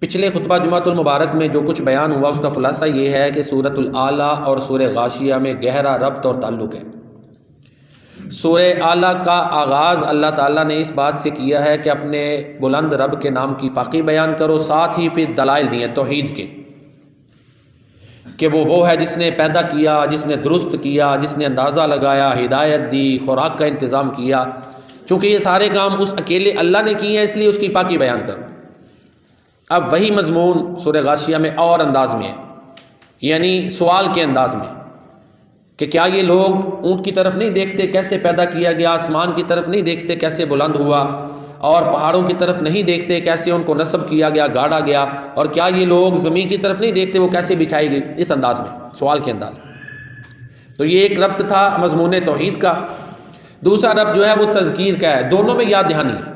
پچھلے خطبہ جمعۃ المبارک میں جو کچھ بیان ہوا اس کا خلاصہ یہ ہے کہ سورۃ الاعلیٰ اور سورہ غاشیہ میں گہرا ربط اور تعلق ہے۔ سورہ اعلیٰ کا آغاز اللہ تعالیٰ نے اس بات سے کیا ہے کہ اپنے بلند رب کے نام کی پاکی بیان کرو، ساتھ ہی پھر دلائل دیے توحید کے کہ وہ ہے جس نے پیدا کیا، جس نے درست کیا، جس نے اندازہ لگایا، ہدایت دی، خوراک کا انتظام کیا۔ چونکہ یہ سارے کام اس اکیلے اللہ نے کیے ہیں، اس لیے اس کی پاکی بیان کرو۔ اب وہی مضمون سورہ غاشیہ میں اور انداز میں ہے، یعنی سوال کے انداز میں کہ کیا یہ لوگ اونٹ کی طرف نہیں دیکھتے کیسے پیدا کیا گیا، آسمان کی طرف نہیں دیکھتے کیسے بلند ہوا، اور پہاڑوں کی طرف نہیں دیکھتے کیسے ان کو نصب کیا گیا، گاڑا گیا، اور کیا یہ لوگ زمین کی طرف نہیں دیکھتے وہ کیسے بچھائی گئی، اس انداز میں، سوال کے انداز میں۔ تو یہ ایک ربط تھا مضمون توحید کا۔ دوسرا ربط جو ہے وہ تذکیر کا ہے، دونوں میں یاد دہانی ہے۔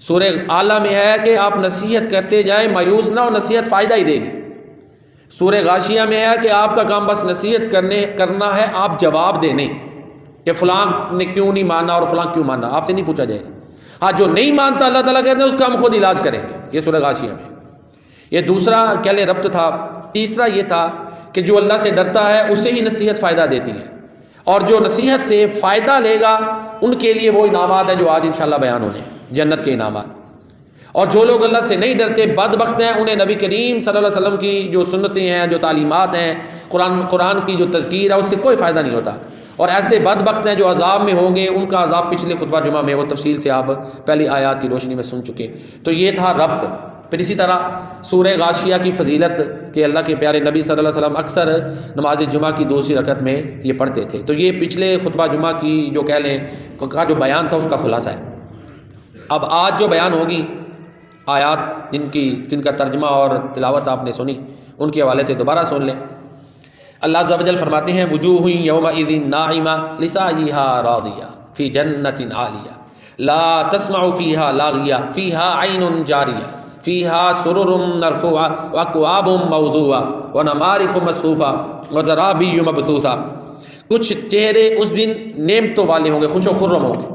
سورہ اعلیٰ میں ہے کہ آپ نصیحت کرتے جائیں، مایوس نہ ہو، نصیحت فائدہ ہی دے گی۔ سورہ غاشیہ میں ہے کہ آپ کا کام بس نصیحت کرنا ہے، آپ جواب دیں نہیں کہ فلاں نے کیوں نہیں مانا اور فلاں کیوں مانا، آپ سے نہیں پوچھا جائے گا۔ ہاں جو نہیں مانتا اللہ تعالیٰ کہتے ہیں اس کا ہم خود علاج کریں گے، یہ سورہ غاشیہ میں۔ یہ دوسرا کہلے ربط تھا۔ تیسرا یہ تھا کہ جو اللہ سے ڈرتا ہے اسے ہی نصیحت فائدہ دیتی ہے، اور جو نصیحت سے فائدہ لے گا ان کے لیے وہ انعامات ہیں جو آج انشاءاللہ بیان ہونے ہیں، جنت کے انعامات۔ اور جو لوگ اللہ سے نہیں ڈرتے بدبخت ہیں، انہیں نبی کریم صلی اللہ علیہ وسلم کی جو سنتیں ہیں، جو تعلیمات ہیں، قرآن کی جو تذکیر ہے، اس سے کوئی فائدہ نہیں ہوتا۔ اور ایسے بدبخت ہیں جو عذاب میں ہوں گے، ان کا عذاب پچھلے خطبہ جمعہ میں وہ تفصیل سے آپ پہلی آیات کی روشنی میں سن چکے۔ تو یہ تھا ربط۔ پھر اسی طرح سورہ غاشیہ کی فضیلت کہ اللہ کے پیارے نبی صلی اللہ علیہ وسلم اکثر نماز جمعہ کی دوسری رکعت میں یہ پڑھتے تھے۔ تو یہ پچھلے خطبہ جمعہ کی جو کہہ لیں کا جو بیان تھا اس کا خلاصہ ہے۔ اب آج جو بیان ہوگی آیات جن کا ترجمہ اور تلاوت آپ نے سنی، ان کے حوالے سے دوبارہ سن لیں۔ اللہ عز و جل فرماتے ہیں وجوہ یومئذ ناعمہ لسعیہا راضیہ فی جنت عالیہ لا تسمع فیہا لاغیہ فیہا عین جاریہ فیہا سرر مرفوعہ واکواب موضوعہ ونمارق مصفوفہ وزرابی مبثوثہ۔ کچھ چہرے اس دن نعمتوں والے ہوں گے، خوش و خرم ہوں گے،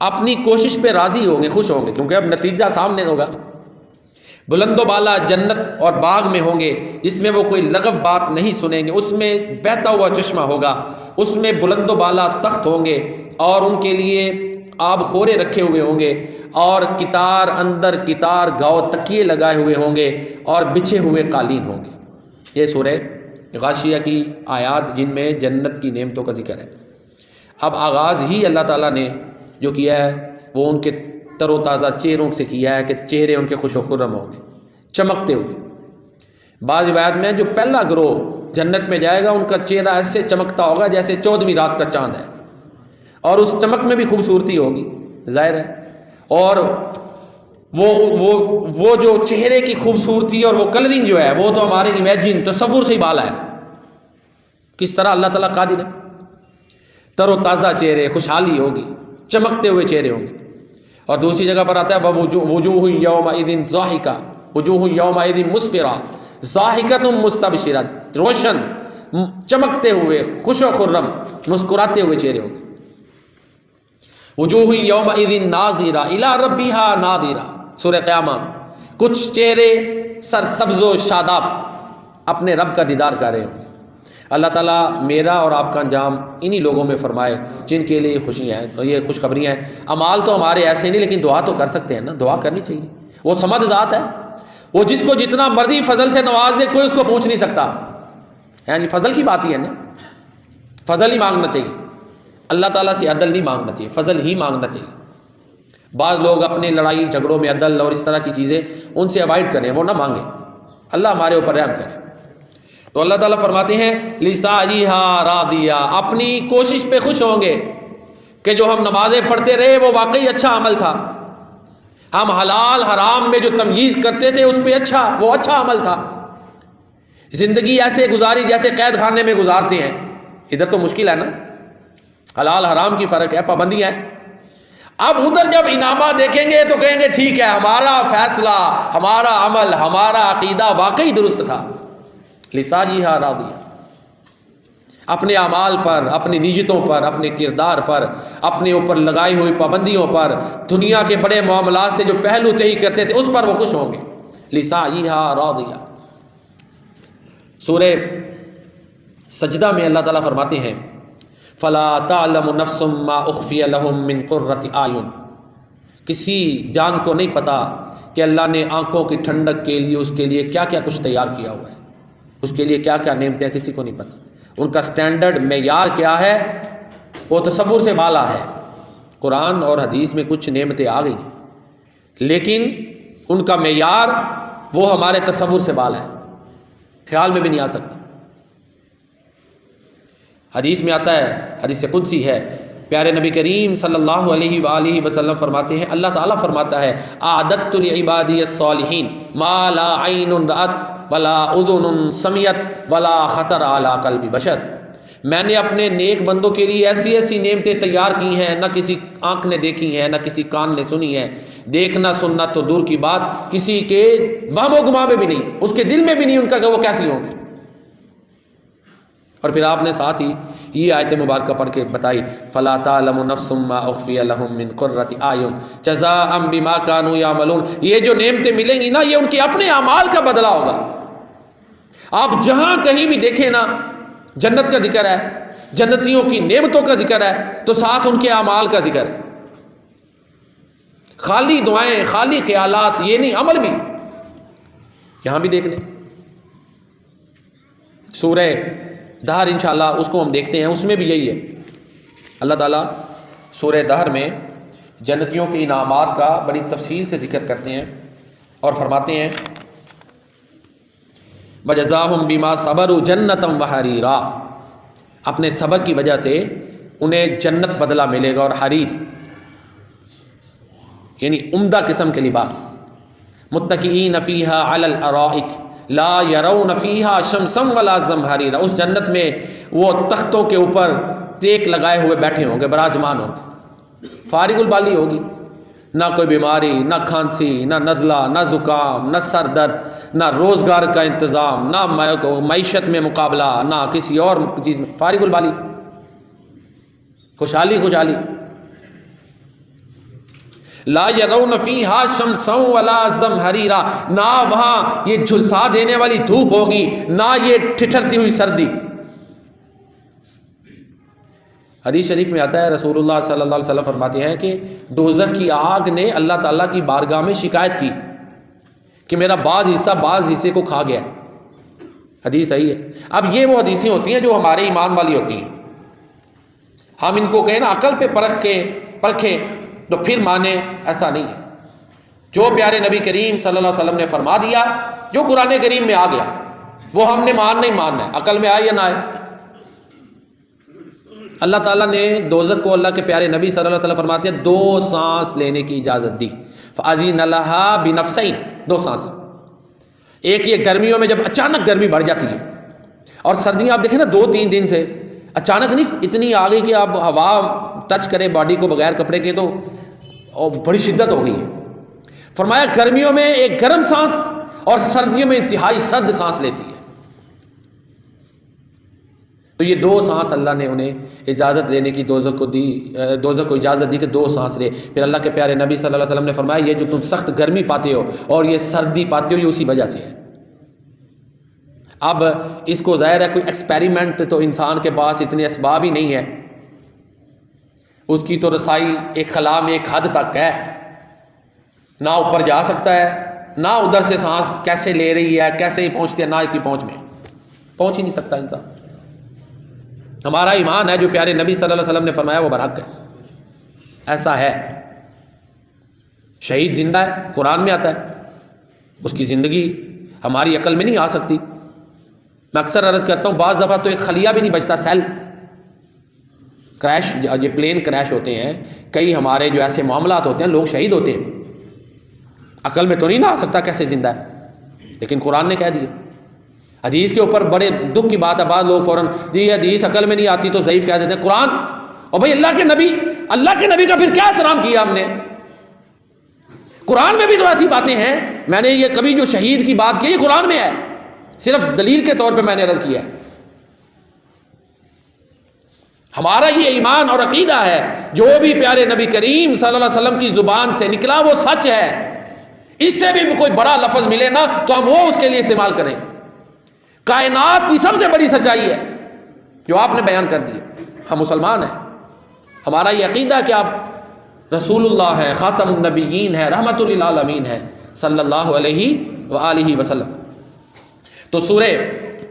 اپنی کوشش پہ راضی ہوں گے، خوش ہوں گے، کیونکہ اب نتیجہ سامنے ہوگا۔ بلند و بالا جنت اور باغ میں ہوں گے جس میں وہ کوئی لغو بات نہیں سنیں گے، اس میں بہتا ہوا چشمہ ہوگا، اس میں بلند و بالا تخت ہوں گے، اور ان کے لیے آب خورے رکھے ہوئے ہوں گے، اور کتار اندر کتار گاؤ تکیے لگائے ہوئے ہوں گے، اور بچھے ہوئے قالین ہوں گے۔ یہ سورہ غاشیہ کی آیات جن میں جنت کی نعمتوں کا ذکر ہے۔ اب آغاز ہی اللہ تعالیٰ نے جو کیا ہے وہ ان کے تر و تازہ چہروں سے کیا ہے کہ چہرے ان کے خوش و خرم ہوں گے، چمکتے ہوئے۔ بعض روایت میں جو پہلا گروہ جنت میں جائے گا ان کا چہرہ ایسے چمکتا ہوگا جیسے 14ویں رات کا چاند ہے، اور اس چمک میں بھی خوبصورتی ہوگی، ظاہر ہے۔ اور وہ جو چہرے کی خوبصورتی اور وہ کلرنگ جو ہے وہ تو ہمارے امیجن تصور سے ہی بالا ہے، کس طرح اللہ تعالیٰ قادر ہے۔ تر و تازہ چہرے، خوشحالی ہوگی، چمکتے ہوئے چہرے ہوں گے۔ اور دوسری جگہ پر آتا ہے وجوہ یومئذ ضاحکہ وجوہ یومئذ مسفرہ ضاحکۃ مستبشرہ، روشن، چمکتے ہوئے، خوش و خرم، مسکراتے ہوئے چہرے ہوں گے۔ وجوہ یومئذ ناظرہ الی ربہا ناظرہ، سورہ قیامہ میں کچھ چہرے سرسبز و شاداب اپنے رب کا دیدار کر رہے ہوں۔ اللہ تعالیٰ میرا اور آپ کا انجام انہی لوگوں میں فرمائے جن کے لیے خوشیاں ہیں، تو یہ خوشخبریاں ہیں۔ اعمال تو ہمارے ایسے نہیں، لیکن دعا تو کر سکتے ہیں نا، دعا کرنی چاہیے۔ وہ سمجھ ذات ہے، وہ جس کو جتنا مرضی فضل سے نواز دے کوئی اس کو پوچھ نہیں سکتا، یعنی فضل کی بات ہی ہے نا، فضل ہی مانگنا چاہیے۔ اللہ تعالیٰ سے عدل نہیں مانگنا چاہیے، فضل ہی مانگنا چاہیے۔ بعض لوگ اپنے لڑائی جھگڑوں میں عدل اور اس طرح کی چیزیں ان سے اوائڈ کریں، وہ نہ مانگیں، اللہ ہمارے اوپر رحم کرے۔ تو اللہ تعالیٰ فرماتے ہیں لسعیہا راضیہ، اپنی کوشش پہ خوش ہوں گے کہ جو ہم نمازیں پڑھتے رہے وہ واقعی اچھا عمل تھا، ہم حلال حرام میں جو تمییز کرتے تھے اس پہ وہ اچھا عمل تھا۔ زندگی ایسے گزاری جیسے قید خانے میں گزارتے ہیں، ادھر تو مشکل ہے نا، حلال حرام کی فرق ہے، پابندیاں ہیں۔ اب ادھر جب انعامات دیکھیں گے تو کہیں گے ٹھیک ہے، ہمارا فیصلہ، ہمارا عمل، ہمارا عقیدہ واقعی درست تھا۔ لسعیہا راضیہ، اپنے اعمال پر، اپنی نیتوں پر، اپنے کردار پر، اپنے اوپر لگائی ہوئی پابندیوں پر، دنیا کے بڑے معاملات سے جو پہلو تہی کرتے تھے اس پر وہ خوش ہوں گے۔ لسعیہا راضیہ۔ سورہ سجدہ میں اللہ تعالیٰ فرماتے ہیں فلا تعلم نفس ما اخفی لهم من قرۃ اعین، کسی جان کو نہیں پتا کہ اللہ نے آنکھوں کی ٹھنڈک کے لیے اس کے لیے کیا کیا کچھ تیار کیا ہوا ہے، اس کے لیے کیا کیا نعمتیں، کسی کو نہیں پتا۔ ان کا سٹینڈرڈ معیار کیا ہے وہ تصور سے بالا ہے۔ قرآن اور حدیث میں کچھ نعمتیں آ گئی لیکن ان کا معیار وہ ہمارے تصور سے بالا ہے، خیال میں بھی نہیں آ سکتا۔ حدیث میں آتا ہے، حدیث قدسی ہے، پیارے نبی کریم صلی اللہ علیہ وآلہ وسلم فرماتے ہیں، اللہ تعالیٰ فرماتا ہے اعددت لعبادی الصالحین ما لا عین رأت ولا اذن سمعت ولا خطر علی قلب بشر، میں نے اپنے نیک بندوں کے لیے ایسی ایسی نعمتیں تیار کی ہیں نہ کسی آنکھ نے دیکھی ہیں نہ کسی کان نے سنی ہے، دیکھنا سننا تو دور کی بات، کسی کے وہم و گمان میں بھی نہیں، اس کے دل میں بھی نہیں ان کا کہ وہ کیسی ہوں گی۔ اور پھر آپ نے ساتھ ہی یہ آیت مبارکہ پڑھ کے بتائی فلا تعلم نفس ما اخفی لهم من قرۃ اعین جزاء بما كانوا يعملون، یہ جو نعمتیں ملیں گی نا یہ ان کے اپنے اعمال کا بدلہ ہوگا۔ آپ جہاں کہیں بھی دیکھیں نا جنت کا ذکر ہے، جنتیوں کی نعمتوں کا ذکر ہے تو ساتھ ان کے اعمال کا ذکر ہے، خالی دعائیں خالی خیالات یہ نہیں، عمل بھی۔ یہاں بھی دیکھ لیں سورہ دہر انشاءاللہ اس کو ہم دیکھتے ہیں، اس میں بھی یہی ہے، اللہ تعالیٰ سورہ دہر میں جنتیوں کے انعامات کا بڑی تفصیل سے ذکر کرتے ہیں اور فرماتے ہیں وَجَزَاهُمْ بِمَا صَبَرُوا جَنَّةً وَحَرِيرًا، اپنے صبر کی وجہ سے انہیں جنت بدلہ ملے گا اور حریر یعنی عمدہ قسم کے لباس، متکئین فیہا علی الارائک لا یرون فیہا شمسا ولا زمہریرا، اس جنت میں وہ تختوں کے اوپر ٹیک لگائے ہوئے بیٹھے ہوں گے، براجمان ہوں گے، فارغ البالی ہوگی، نہ کوئی بیماری، نہ کھانسی، نہ نزلہ، نہ زکام، نہ سر درد، نہ روزگار کا انتظام، نہ معیشت میں مقابلہ، نہ کسی اور چیز میں، فارغ البالی، خوشحالی خوشحالی۔ لا یرون فیہا شمسا ولا زمہریرا، نہ وہاں یہ جھلسا دینے والی دھوپ ہوگی نہ یہ ٹھٹھرتی ہوئی سردی۔ حدیث شریف میں آتا ہے رسول اللہ صلی اللہ علیہ وسلم فرماتے ہیں کہ دوزخ کی آگ نے اللہ تعالیٰ کی بارگاہ میں شکایت کی کہ میرا بعض حصے کو کھا گیا۔ حدیث صحیح ہے۔ اب یہ وہ حدیثیں ہوتی ہیں جو ہمارے ایمان والی ہوتی ہیں، ہم ان کو کہیں نا عقل پہ پرکھیں تو پھر مانیں، ایسا نہیں ہے۔ جو پیارے نبی کریم صلی اللہ علیہ وسلم نے فرما دیا، جو قرآن کریم میں آ گیا وہ ہم نے ماننا ہے، عقل میں آئے یا نہ آئے۔ اللہ تعالیٰ نے دوزخ کو اللہ کے پیارے نبی صلی اللہ علیہ وسلم فرماتے ہیں 2 سانس لینے کی اجازت دی، فَأَذِنَ لَهَا بِنَفْسَيْنِ، 2 سانس۔ ایک یہ گرمیوں میں جب اچانک گرمی بڑھ جاتی ہے، اور سردیاں آپ دیکھیں نا 2-3 دن سے اچانک نہیں اتنی آ گئی کہ آپ ہوا ٹچ کرے باڈی کو بغیر کپڑے کے تو بڑی شدت ہو گئی ہے۔ فرمایا گرمیوں میں ایک گرم سانس اور سردیوں میں انتہائی سرد سانس لیتی ہے۔ تو یہ 2 سانس اللہ نے انہیں اجازت لینے کی دوزخ کو اجازت دی کہ 2 سانس لے۔ پھر اللہ کے پیارے نبی صلی اللہ علیہ وسلم نے فرمایا یہ جو تم سخت گرمی پاتے ہو اور یہ سردی پاتے ہو یہ اسی وجہ سے ہے۔ اب اس کو ظاہر ہے کوئی ایکسپیریمنٹ تو انسان کے پاس اتنے اسباب ہی نہیں ہے، اس کی تو رسائی ایک خلا میں ایک حد تک ہے، نہ اوپر جا سکتا ہے نہ ادھر سے سانس کیسے لے رہی ہے کیسے پہنچتی ہے، نہ اس کی پہنچ میں پہنچ ہی نہیں سکتا انسان۔ ہمارا ایمان ہے جو پیارے نبی صلی اللہ علیہ وسلم نے فرمایا وہ برحق ہے، ایسا ہے۔ شہید زندہ ہے، قرآن میں آتا ہے، اس کی زندگی ہماری عقل میں نہیں آ سکتی۔ میں اکثر عرض کرتا ہوں بعض دفعہ تو ایک خلیہ بھی نہیں بچتا، سیل کریش، یہ پلین کریش ہوتے ہیں، کئی ہمارے جو ایسے معاملات ہوتے ہیں لوگ شہید ہوتے ہیں، عقل میں تو نہیں نہ آ سکتا کیسے زندہ ہے، لیکن قرآن نے کہہ دیا۔ حدیث کے اوپر بڑے دکھ کی بات ہے، بعض لوگ فوراً یہ حدیث عقل میں نہیں آتی تو ضعیف کہہ دیتے ہیں، قرآن اور بھائی اللہ کے نبی کا پھر کیا احترام کیا ہم نے؟ قرآن میں بھی تو ایسی باتیں ہیں۔ میں نے یہ کبھی جو شہید کی بات کی یہ قرآن میں ہے، صرف دلیل کے طور پہ میں نے عرض کیا ہے۔ ہمارا یہ ایمان اور عقیدہ ہے جو بھی پیارے نبی کریم صلی اللہ علیہ وسلم کی زبان سے نکلا وہ سچ ہے، اس سے بھی کوئی بڑا لفظ ملے نا تو ہم وہ اس کے لیے استعمال کریں. کائنات کی سب سے بڑی سچائی ہے جو آپ نے بیان کر دی. ہم مسلمان ہیں, ہمارا یہ عقیدہ کہ آپ رسول اللہ ہیں, خاتم النبیین ہیں, رحمت للعالمین ہیں صلی اللہ علیہ وآلہ وسلم. تو سورہ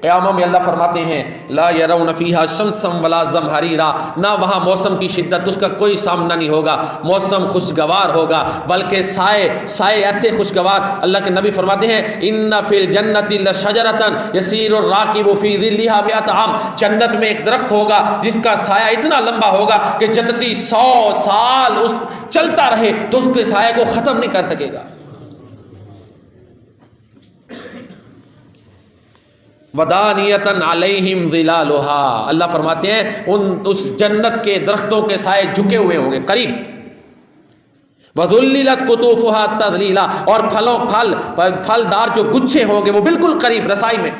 قیامہ میں اللہ فرماتے ہیں لا یرون فیہا شمسا ولا زمہریرا, نہ وہاں موسم کی شدت اس کا کوئی سامنا نہیں ہوگا, موسم خوشگوار ہوگا, بلکہ سائے ایسے خوشگوار. اللہ کے نبی فرماتے ہیں ان فی الجنت لشجرۃ یسیر الراکب فی ظلها 100 عام, جنت میں ایک درخت ہوگا جس کا سایہ اتنا لمبا ہوگا کہ جنتی 100 سال اس چلتا رہے تو اس کے سایہ کو ختم نہیں کر سکے گا. ودانیتن علیہم ظلالها, اللہ فرماتے ہیں اس جنت کے درختوں کے سائے جھکے ہوئے ہوں گے قریب. وذللت قطوفها تذلیلا, اور پھلدار جو گچھے ہوں گے وہ بالکل قریب رسائی میں.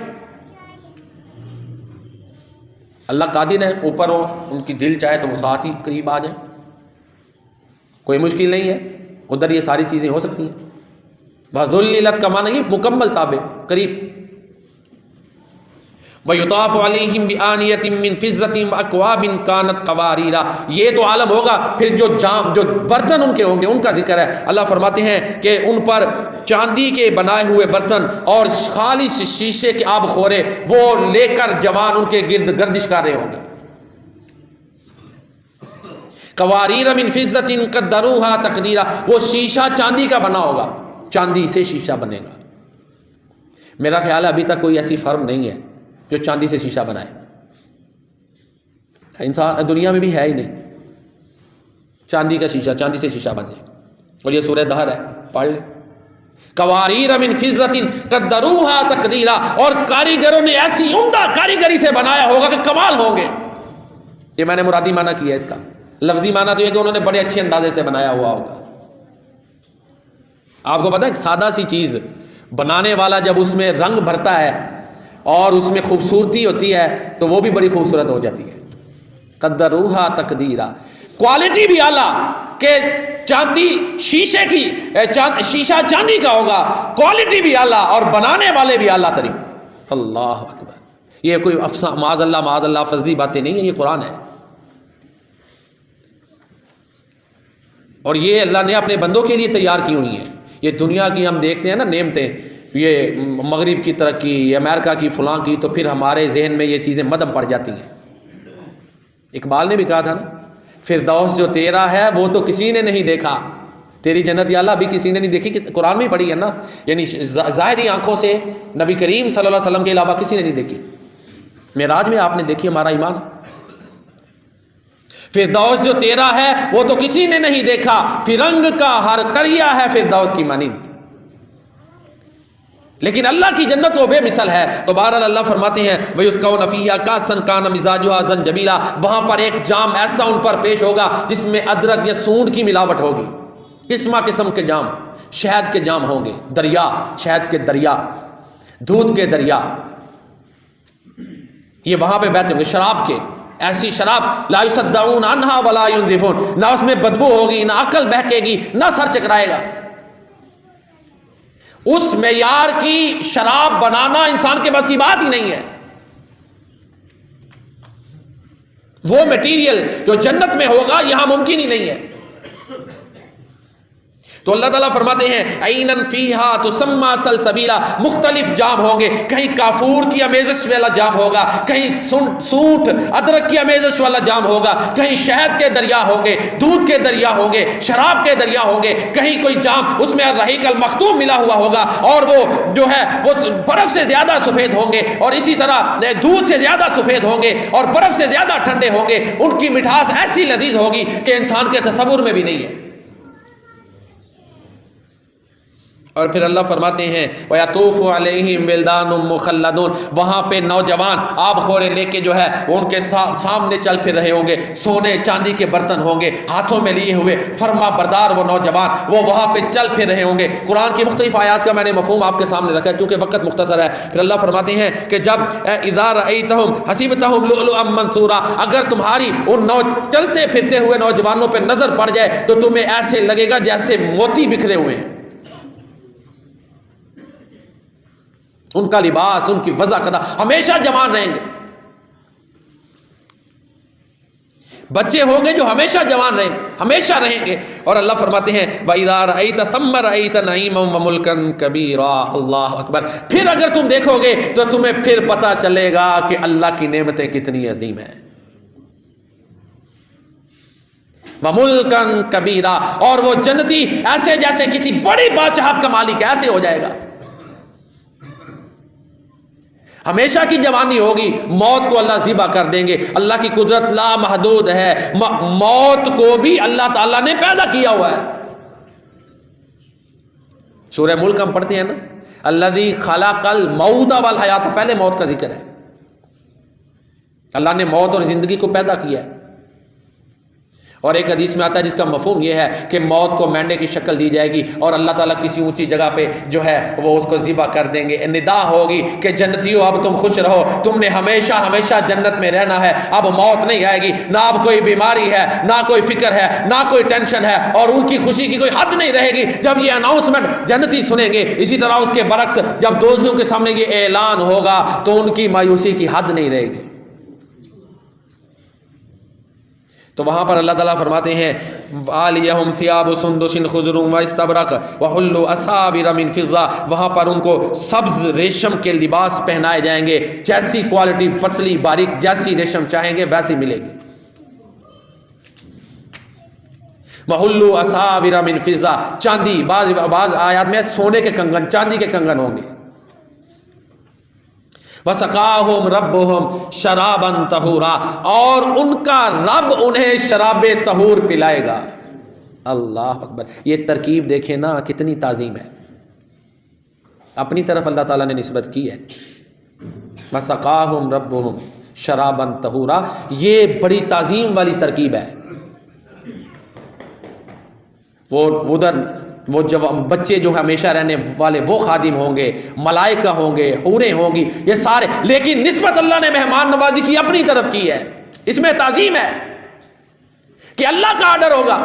اللہ قادر ہے, اوپر ہو ان کی دل چاہے تو وہ ساتھ ہی قریب آ جائیں, کوئی مشکل نہیں ہے, ادھر یہ ساری چیزیں ہو سکتی ہیں. وذللت کا معنی یہ مکمل تابع قریب. وَيُطَافُ عَلَيْهِمْ بِآنِيَةٍ مِّن فِضَّةٍ وَأَكْوَابٍ كَانَتْ قَوَارِيرَا. یہ تو عالم ہوگا, پھر جو برتن ان کے ہوں گے ان کا ذکر ہے. اللہ فرماتے ہیں کہ ان پر چاندی کے بنائے ہوئے برتن اور خالص شیشے کے آب خورے وہ لے کر جوان ان کے گرد گردش کر رہے ہوں گے. قَوَارِيرَ مِن فِضَّةٍ قَدَّرُوهَا تَقْدِيرًا, وہ شیشہ چاندی کا بنا ہوگا, چاندی سے شیشہ بنے گا. میرا خیال ہے ابھی تک کوئی ایسی فرم نہیں ہے جو چاندی سے شیشہ بنائے. انسان دنیا میں بھی ہے ہی نہیں چاندی کا شیشہ, چاندی سے شیشہ بن جائے. اور یہ سورہ دہر ہے, پڑھ لیں. قواریر من فضۃ قدروها تقدیرا, اور کاریگروں نے ایسی عمدہ کاریگری سے بنایا ہوگا کہ کمال ہوں گے. یہ میں نے مرادی معنی کیا ہے اس کا. لفظی معنی تو یہ کہ انہوں نے بڑے اچھے اندازے سے بنایا ہوا ہوگا. آپ کو پتہ ہے سادہ سی چیز بنانے والا جب اس میں رنگ بھرتا ہے اور اس میں خوبصورتی ہوتی ہے تو وہ بھی بڑی خوبصورت ہو جاتی ہے. قدروہا تقدیرا, کوالٹی بھی اعلیٰ کہ چاندی شیشے کی شیشہ چاندی کا ہوگا, کوالٹی بھی اعلیٰ اور بنانے والے بھی اعلیٰ ترین. اللہ اکبر. یہ کوئی معاذ اللہ فضلی باتیں نہیں ہیں, یہ قرآن ہے. اور یہ اللہ نے اپنے بندوں کے لیے تیار کی ہوئی ہیں. یہ دنیا کی ہم دیکھتے ہیں نا نعمتیں, یہ مغرب کی ترقی, امریکہ کی فلاں کی, تو پھر ہمارے ذہن میں یہ چیزیں مدھم پڑ جاتی ہیں. اقبال نے بھی کہا تھا نا, فردوس جو تیرا ہے وہ تو کسی نے نہیں دیکھا, تیری جنت یا اللہ بھی کسی نے نہیں دیکھی. کہ قرآن میں پڑھی ہے نا, یعنی ظاہری آنکھوں سے نبی کریم صلی اللہ علیہ وسلم کے علاوہ کسی نے نہیں دیکھی. معراج میں آپ نے دیکھی, ہمارا ایمان. فردوس جو تیرا ہے وہ تو کسی نے نہیں دیکھا, فرنگ کا ہر قریہ ہے فردوس کی مانند. لیکن اللہ کی جنت وہ بے مثل ہے. تو بہرحال اللہ فرماتے ہیں وَيُسْقَوْنَ فِيهَا كَأْسًا كَانَ مِزَاجُهَا زَنْجَبِيلًا, وہاں پر ایک جام ایسا ان پر پیش ہوگا جس میں ادرک یا سونڈ کی ملاوٹ ہوگی. قسم کے جام, شہد کے جام ہوں گے, دریا, شہد کے دریا, دودھ کے دریا, یہ وہاں پہ بہتے ہوں گے. شراب کے, ایسی شراب لا يصدعون عنها ولا ينزفون, نہ اس میں بدبو ہوگی, نہ عقل بہکے گی, نہ سر چکرائے گا. اس معیار کی شراب بنانا انسان کے بس کی بات ہی نہیں ہے. وہ میٹیریل جو جنت میں ہوگا یہاں ممکن ہی نہیں ہے. تو اللہ تعالیٰ فرماتے ہیں عینن فیہا تسمی سلسبیلا, مختلف جام ہوں گے. کہیں کافور کی امیزش والا جام ہوگا, کہیں سونٹ ادرک کی امیزش والا جام ہوگا, کہیں شہد کے دریا ہوں گے, دودھ کے دریا ہوں گے, شراب کے دریا ہوں گے, کہیں کوئی جام اس میں الرحیق المختوم ملا ہوا ہوگا اور وہ جو ہے وہ برف سے زیادہ سفید ہوں گے, اور اسی طرح دودھ سے زیادہ سفید ہوں گے, اور برف سے زیادہ ٹھنڈے ہوں گے. ان کی مٹھاس ایسی لذیذ ہوگی کہ انسان کے تصور میں بھی نہیں ہے. اور پھر اللہ فرماتے ہیں وَيَطُوفُ عَلَيْهِمْ وِلْدَانٌ مُخَلَّدُونَ, وہاں پہ نوجوان آب خورے لے کے جو ہے وہ ان کے سامنے چل پھر رہے ہوں گے. سونے چاندی کے برتن ہوں گے ہاتھوں میں لیے ہوئے, فرما بردار وہ نوجوان, وہ وہاں پہ چل پھر رہے ہوں گے. قرآن کی مختلف آیات کا میں نے مفہوم آپ کے سامنے رکھا ہے کیونکہ وقت مختصر ہے. پھر اللہ فرماتے ہیں کہ جب اِذَا رَأَيْتَهُمْ حَسِبْتَهُمْ لُؤْلُؤًا مَّنثُورًا, اگر تمہاری ان چلتے پھرتے ہوئے نوجوانوں پہ نظر پڑ جائے تو تمہیں ایسے لگے گا جیسے موتی بکھرے ہوئے ہیں. ان کا لباس، ان کی وضع قدا ہمیشہ جوان رہیں گے. بچے ہوں گے جو ہمیشہ جوان رہیں، ہمیشہ رہیں گے. اور اللہ فرماتے ہیں وَإِذَا رَأَيْتَ ثَمَّ رَأَيْتَ نَعِيمًا وَمُلْكًا كَبِيرًا. اللہ اکبر. پھر اگر تم دیکھو گے تو تمہیں پھر پتہ چلے گا کہ اللہ کی نعمتیں کتنی عظیم ہیں. وَمُلْكًا كَبِيرًا. اور وہ جنتی ایسے جیسے کسی بڑی بادشاہت کا مالک ایسے ہو جائے گا. ہمیشہ کی جوانی ہوگی. موت کو اللہ ذبح کر دیں گے. اللہ کی قدرت لا محدود ہے. موت کو بھی اللہ تعالیٰ نے پیدا کیا ہوا ہے. سورہ ملک ہم پڑھتے ہیں نا، الذی خلق الموت والحیات، پہلے موت کا ذکر ہے. اللہ نے موت اور زندگی کو پیدا کیا ہے. اور ایک حدیث میں آتا ہے جس کا مفہوم یہ ہے کہ موت کو مینڈے کی شکل دی جائے گی اور اللہ تعالیٰ کسی اونچی جگہ پہ جو ہے وہ اس کو ذبح کر دیں گے. ندا ہوگی کہ جنتیوں اب تم خوش رہو، تم نے ہمیشہ ہمیشہ جنت میں رہنا ہے، اب موت نہیں آئے گی، نہ اب کوئی بیماری ہے، نہ کوئی فکر ہے، نہ کوئی ٹینشن ہے. اور ان کی خوشی کی کوئی حد نہیں رہے گی جب یہ اناؤنسمنٹ جنتی سنیں گے. اسی طرح اس کے برعکس جب دوزخیوں کے سامنے یہ اعلان ہوگا تو ان کی مایوسی کی حد نہیں رہے گی. تو وہاں پر اللہ تعالیٰ فرماتے ہیں عالیہم ثیاب سندس خضر واستبرق وحلوا اساور من فضہ. وہاں پر ان کو سبز ریشم کے لباس پہنائے جائیں گے. جیسی کوالٹی پتلی باریک جیسی ریشم چاہیں گے ویسی ملے گی. وحلوا اساور من فضہ. چاندی، بعض آیات میں سونے کے کنگن، چاندی کے کنگن ہوں گے. وَسَقَاهُمْ رَبُّهُمْ شَرَابًا طَهُورًا. اور ان کا رب انہیں شراب طہور پلائے گا. اللہ اکبر. یہ ترکیب دیکھیں نا کتنی تعظیم ہے. اپنی طرف اللہ تعالیٰ نے نسبت کی ہے. وَسَقَاهُمْ رَبُّهُمْ شَرَابًا طَهُورًا. یہ بڑی تعظیم والی ترکیب ہے. وہ ادھر وہ بچے جو ہمیشہ رہنے والے وہ خادم ہوں گے، ملائکہ ہوں گے، حوریں ہوں گی، یہ سارے. لیکن نسبت اللہ نے مہمان نوازی کی اپنی طرف کی ہے. اس میں تعظیم ہے کہ اللہ کا آرڈر ہوگا،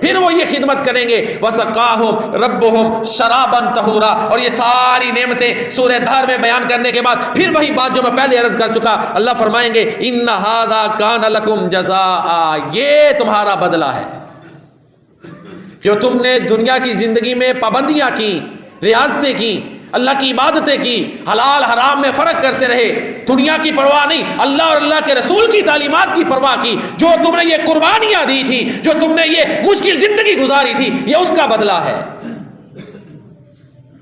پھر وہ یہ خدمت کریں گے. وَسَقَاهُمْ رَبُّهُمْ شَرَابًا طَهُورًا. اور یہ ساری نعمتیں سورہ دھار میں بیان کرنے کے بعد پھر وہی بات جو میں پہلے عرض کر چکا، اللہ فرمائیں گے إِنَّ هَذَا كَانَ لَكُمْ جَزَاءً. یہ تمہارا بدلہ ہے جو تم نے دنیا کی زندگی میں پابندیاں کی، ریاضتیں کی، اللہ کی عبادتیں کی، حلال حرام میں فرق کرتے رہے، دنیا کی پرواہ نہیں، اللہ اور اللہ کے رسول کی تعلیمات کی پرواہ کی، جو تم نے یہ قربانیاں دی تھی، جو تم نے یہ مشکل زندگی گزاری تھی، یہ اس کا بدلہ ہے.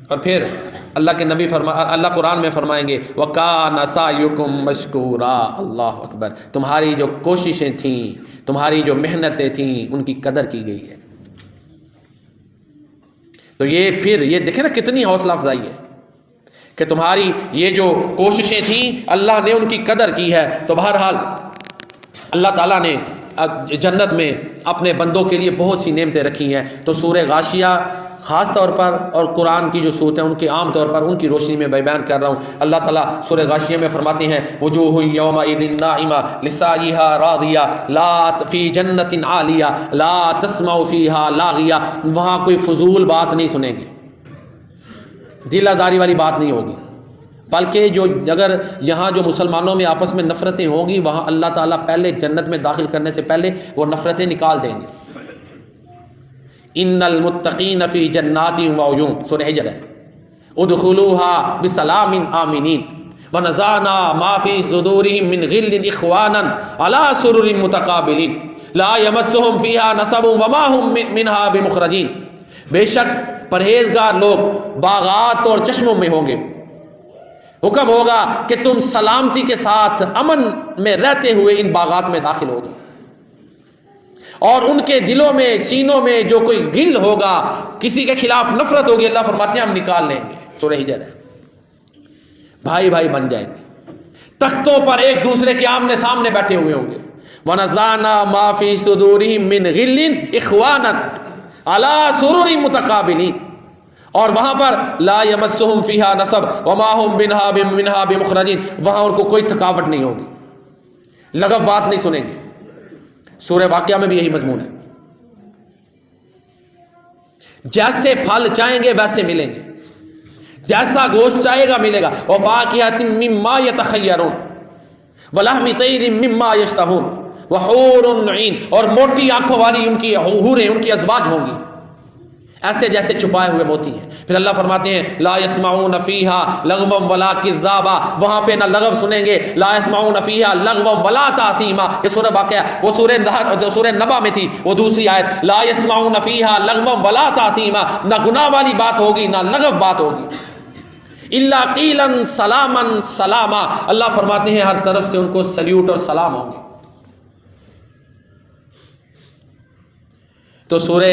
اور پھر اللہ کے نبی اللہ قرآن میں فرمائیں گے وَكَانَ سَعْيُكُمْ مَشْكُورًا. اللہ اکبر. تمہاری جو کوششیں تھیں، تمہاری جو محنتیں تھیں، ان کی قدر کی گئی ہے. تو یہ پھر یہ دیکھیں نا کتنی حوصلہ افزائی ہے کہ تمہاری یہ جو کوششیں تھیں اللہ نے ان کی قدر کی ہے. تو بہرحال اللہ تعالیٰ نے جنت میں اپنے بندوں کے لیے بہت سی نعمتیں رکھی ہیں. تو سورہ غاشیہ خاص طور پر اور قرآن کی جو صورتیں ان کے عام طور پر ان کی روشنی میں بیان کر رہا ہوں. اللہ تعالیٰ سورہ غاشیہ میں فرماتے ہیں وجوہ یومئذ ناعمہ لسعیہا راضیہ لا فی جنت عالیہ لا تسمع فیہا لاغیہ. وہاں کوئی فضول بات نہیں سنیں گے، دل آزاری والی بات نہیں ہوگی، بلکہ جو اگر یہاں جو مسلمانوں میں آپس میں نفرتیں ہوں گی وہاں اللہ تعالیٰ پہلے جنت میں داخل کرنے سے پہلے وہ نفرتیں نکال دیں گے. ان المتقین فی جنات وعیون، سورہ حجر ہے. ادخلوها بسلام آمنین ونزعنا ما فی صدورهم من غل اخوانا علی سرر متقابلین لا یمسهم فیہا نصب وما هم منها بمخرجین. بے شک پرہیزگار لوگ باغات اور چشموں میں ہوں گے. حکم ہوگا کہ تم سلامتی کے ساتھ امن میں رہتے ہوئے ان باغات میں داخل ہوگے، اور ان کے دلوں میں سینوں میں جو کوئی غل ہوگا، کسی کے خلاف نفرت ہوگی، اللہ فرماتے ہیں ہم نکال لیں گے. سورہ ہجر ہے. بھائی بھائی بن جائیں گے، تختوں پر ایک دوسرے کے آمنے سامنے بیٹھے ہوئے ہوں گے. وَنَزَعْنَا مَا فِي صُدُورِهِم مِّن غِلٍّ إِخْوَانًا عَلَىٰ سُرُرٍ مُتَقَابِلِينَ. اور وہاں پر لا يَمَسُّهُمْ فِيهَا نَصَبٌ وَمَا هُمْ مِنْهَا بِمُخْرَجِينَ. وہاں ان کو کوئی تھکاوٹ نہیں ہوگی، لغو بات نہیں سنیں گے. سورہ واقعہ میں بھی یہی مضمون ہے. جیسے پھل چاہیں گے ویسے ملیں گے، جیسا گوشت چاہے گا ملے گا، وفاکہۃ مما یتخیرون ولحم طیر مما یشتہون وحور عین، اور موٹی آنکھوں والی ان کی حوریں، ان کی ازواج ہوں گی ایسے جیسے چھپائے ہوئے موتی ہیں۔ پھر اللہ فرماتے ہیں لا یسمعون فیہا لغوا ولا کذابا، وہاں پہ نہ لغو سنیں گے، لا یسمعون فیہا لغوا ولا تاثیما، یہ سورہ واقعہ وہ سورہ نبا میں تھی، وہ دوسری آیت لا یسمعون فیہا لغوا ولا تاثیما، نہ گناہ والی بات ہوگی نہ لغو بات ہوگی، الا قیلا سلاما سلاما، اللہ فرماتے ہیں ہر طرف سے ان کو سلیوٹ اور سلام ہوں گے۔ تو سورہ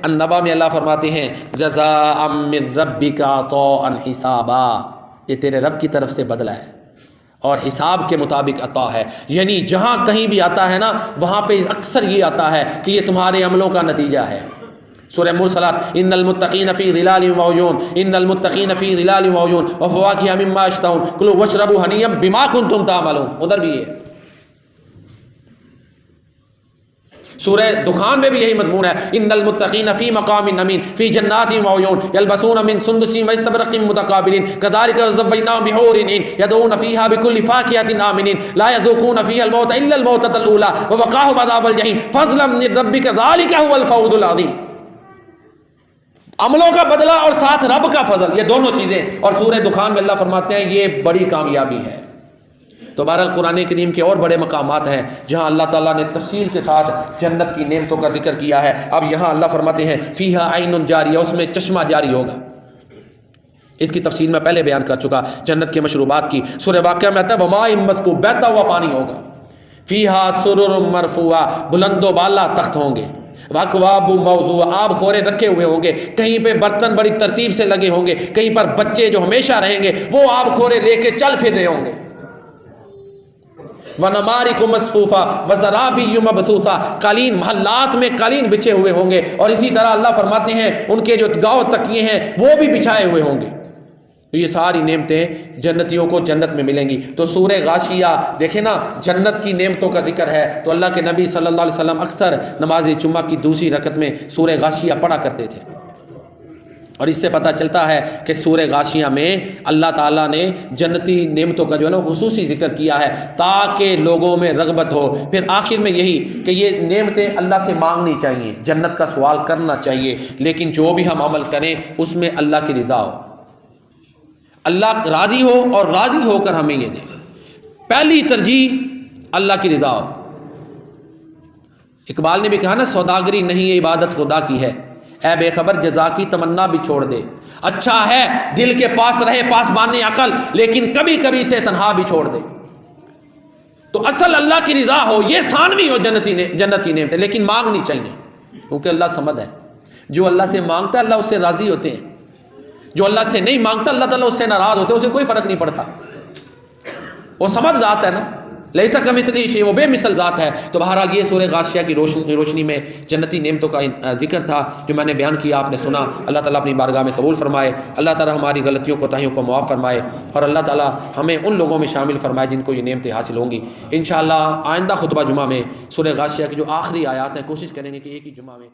النبا میں اللہ فرماتے ہیں جزاء من ربک عطاء حسابا، یہ تیرے رب کی طرف سے بدلہ ہے اور حساب کے مطابق عطا ہے، یعنی جہاں کہیں بھی آتا ہے نا وہاں پہ اکثر یہ آتا ہے کہ یہ تمہارے عملوں کا نتیجہ ہے۔ سورہ مرسلات ان المتقین فی ظلال وعیون ان المتقین فی ظلال وعیون وفواکہ مما یشتہون کلوا واشربوا ہنیئا بما کنتم تعملون، ادھر بھی ہے۔ سورہ دخان میں بھی یہی مضمون ہے ان المتقین فی مقام امین فی جنات وعیون یلبسون من سندس واستبرق متقابلین کذلک زوجناهم بحور عین یدعون فیہا بکل فاکہۃ آمنین لا یذوقون فیہا الموت الا الموتۃ الاولی ووقاهم عذاب الجحیم فضلا من ربک ذلک هو الفوز العظیم۔ عملوں کا بدلہ اور ساتھ رب کا فضل، یہ دونوں چیزیں، اور سورہ دخان میں اللہ فرماتے ہیں یہ بڑی کامیابی ہے۔ تو بہرحال قرآن کریم کے اور بڑے مقامات ہیں جہاں اللہ تعالیٰ نے تفصیل کے ساتھ جنت کی نعمتوں کا ذکر کیا ہے۔ اب یہاں اللہ فرماتے ہیں فیہا عین جاریہ، اس میں چشمہ جاری ہوگا، اس کی تفصیل میں پہلے بیان کر چکا جنت کے مشروبات کی۔ سورہ واقعہ میں آتا ہے وماء مسکوب، بہتا ہوا پانی ہوگا، فیہا سرر مرفوعہ، بلند و بالا تخت ہوں گے، واکواب موضوع، آب خورے رکھے ہوئے ہوں گے، کہیں پہ برتن بڑی ترتیب سے لگے ہوں گے، کہیں پر بچے جو ہمیشہ رہیں گے وہ آب خورے لے کے چل پھر رہے ہوں گے، وَنَمَارِقُ مَصْفُوفَةٌ وَزَرَابِيُّ مَبْثُوثَةٌ، قالین محلات میں قالین بچھے ہوئے ہوں گے، اور اسی طرح اللہ فرماتے ہیں ان کے جو گاؤ تکیے ہیں وہ بھی بچھائے ہوئے ہوں گے۔ تو یہ ساری نعمتیں جنتیوں کو جنت میں ملیں گی۔ تو سورہ غاشیہ دیکھیں نا، جنت کی نعمتوں کا ذکر ہے، تو اللہ کے نبی صلی اللہ علیہ وسلم اکثر نماز جمعہ کی دوسری رکعت میں سورہ غاشیہ پڑھا کرتے تھے، اور اس سے پتہ چلتا ہے کہ سورہ غاشیہ میں اللہ تعالیٰ نے جنتی نعمتوں کا جو ہے نا خصوصی ذکر کیا ہے تاکہ لوگوں میں رغبت ہو۔ پھر آخر میں یہی کہ یہ نعمتیں اللہ سے مانگنی چاہیے، جنت کا سوال کرنا چاہیے، لیکن جو بھی ہم عمل کریں اس میں اللہ کی رضا ہو، اللہ راضی ہو، اور راضی ہو کر ہمیں یہ دے۔ پہلی ترجیح اللہ کی رضا ہو۔ اقبال نے بھی کہا نا سوداگری نہیں یہ عبادت خدا کی ہے، اے بے خبر جزا کی تمنا بھی چھوڑ دے، اچھا ہے دل کے پاس رہے پاسبان عقل، لیکن کبھی کبھی سے تنہا بھی چھوڑ دے۔ تو اصل اللہ کی رضا ہو، یہ ثانوی ہو جنت کی نعمت، لیکن مانگنی چاہیے، کیونکہ اللہ صمد ہے، جو اللہ سے مانگتا ہے اللہ اس سے راضی ہوتے ہیں، جو اللہ سے نہیں مانگتا اللہ تعالیٰ اس سے ناراض ہوتے ہیں، اسے کوئی فرق نہیں پڑتا، وہ صمد ذات ہے نا، لیسا کمثلہ شیء، وہ بے مثل ذات ہے۔ تو بہرحال یہ سورہ غاشیہ کی روشنی میں جنتی نعمتوں کا ذکر تھا جو میں نے بیان کیا، آپ نے سنا۔ اللہ تعالیٰ اپنی بارگاہ میں قبول فرمائے، اللہ تعالیٰ ہماری غلطیوں کوتاہیوں کو معاف فرمائے، اور اللہ تعالیٰ ہمیں ان لوگوں میں شامل فرمائے جن کو یہ نعمتیں حاصل ہوں گی۔ انشاءاللہ آئندہ خطبہ جمعہ میں سورہ غاشیہ کی جو آخری آیات ہیں کوشش کریں گے کہ ایک ہی جمعہ میں